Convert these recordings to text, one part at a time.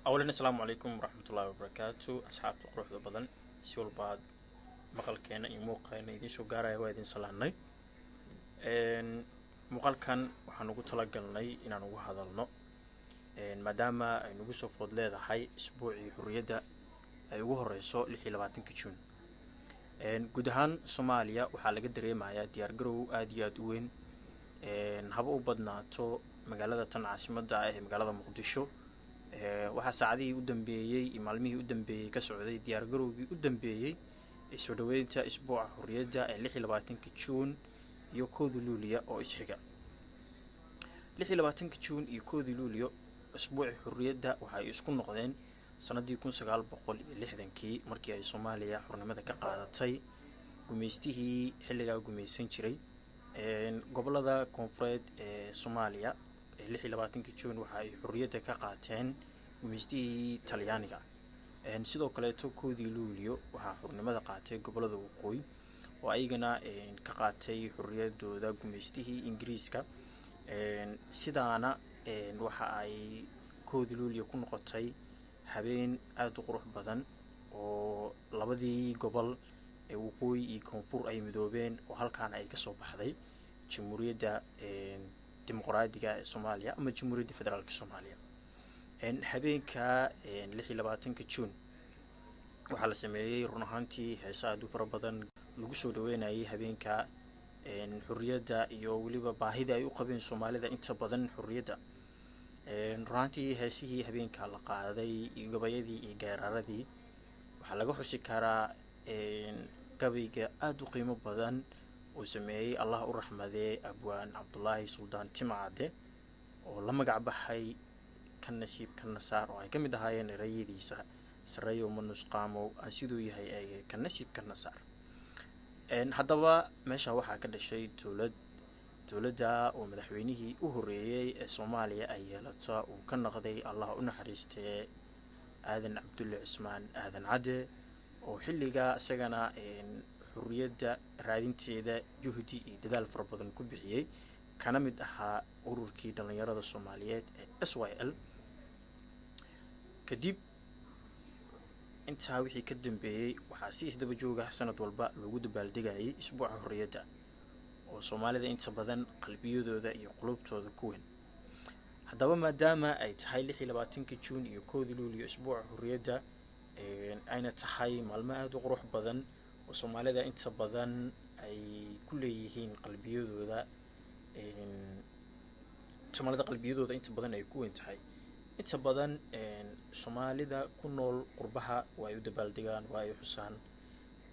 أولاً السلام عليكم ورحمة الله وبركاته أصحاب تقروح ذا بدن سيول بعد مقال كان يموقع إذا شو جارا وادين سلاني إن مقال كان وحنوجو تلاقلني إن نوجو هذا النوع إن مدام نوجو سوفود لهذا حي أسبوعي حرية أيوه الرئيسو لحلواتن كتشون إن جودهان سوماليا وحلقة دريمة ديار جرو أدياد وين إن هبوا بدنا تو مقالة تنعسمة دعاه مقالة مقدشو waxaa saacadihii u dambeeyay iyo maalmihii u dambeeyay ka socday diyaar garowgii u dambeeyay ee soo dhaweynta isbuuca xurriyadda ee 26 Juun iyo 1 Luulyo oo isxiga 26 Juun iyo 1 Luulyo isbuuca xurriyadda waxay isku noqdeen sanadii 1960kii markii ay Soomaaliya xornimada ka qaadatay gumeystihii xilliga gumeysan jiray gobolada koonfureed ee Soomaaliya 26 Juun waxay xurriyadda ka qaateen gumeystihii Talyaaniga sidoo kale 1 Luulyo waxaa xornimada qaatay gobolada waqooyi oo ayagana ka qaatay xurriyadooda gumeystihii Ingiriiska sidaana waxa ay 1 Luulyo ku noqotay habeen aad u qurux badan oo labadii gobol ee waqooyi iyo koonfur ay midoobeen oo halkaan ay ka soo baxday jamhuuriyadda dimuqraadiga ee Soomaaliya ama jamhuuriyadda federaalka Soomaaliya habeenka 26 Juun waxaa la sameeyay run ahaantii heeso aad u fara badan lagu soo dhaweynayay habeenka xurriyadda iyo waliba baahida ay u qabeen Soomaalida inta badan xurriyadda run ahaantii heesihii habeenka la qaaday iyo gabayadii iyo geeraradii waxaa laga xusi karaa gabayga aad u qiimo badan oo sameeyay Allah u raxmadee abwaan Cabdullaahi Suldaan Timcade oo la magac baxay kan nasiib kan nasaar oo ay ka mid ahaayeen erayadiisa sareeyo manusqaamo sidoo yahay ay kan nasiib kan nasaar haddaba meesha waxaa ka dhashay dowladda oo madaxweynihii u horeeyay ee Soomaaliya ay yeelato uu ka noqday Allah u naxariistay aadan Cabdulle Cismaan aadan Cade oo xilliga isagana xurriyadda raadinteeda juhdi iyo dadaal fara badan ku bixiyay kana mid ahaa ururkii dhalinyarada Soomaaliyeed ee SYL kadib intaa wixii ka dambeeyay waxaa si isdaba jooga sanad walba lagu dabaaldegayay isbuuca xurriyadda oo Soomaalida inta badan qalbiyadooda iyo qulubtooda ku weyn haddaba maadaama ay tahay 26 Juun iyo 1 Luulyo isbuuca xurriyadda ayna tahay maalmo aad u qurux badan oo Soomaalida inta badan ay ku leeyihiin qalbiyadooda inta badan ay ku weyn tahay inta badan Soomaalida ku nool qurbaha way u dabaaldegaan way u xusaan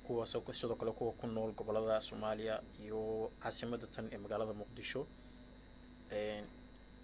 kuwa sidoo kale kuwa ku nool gobolada Soomaaliya iyo caasimadda tan ee magaalada Muqdisho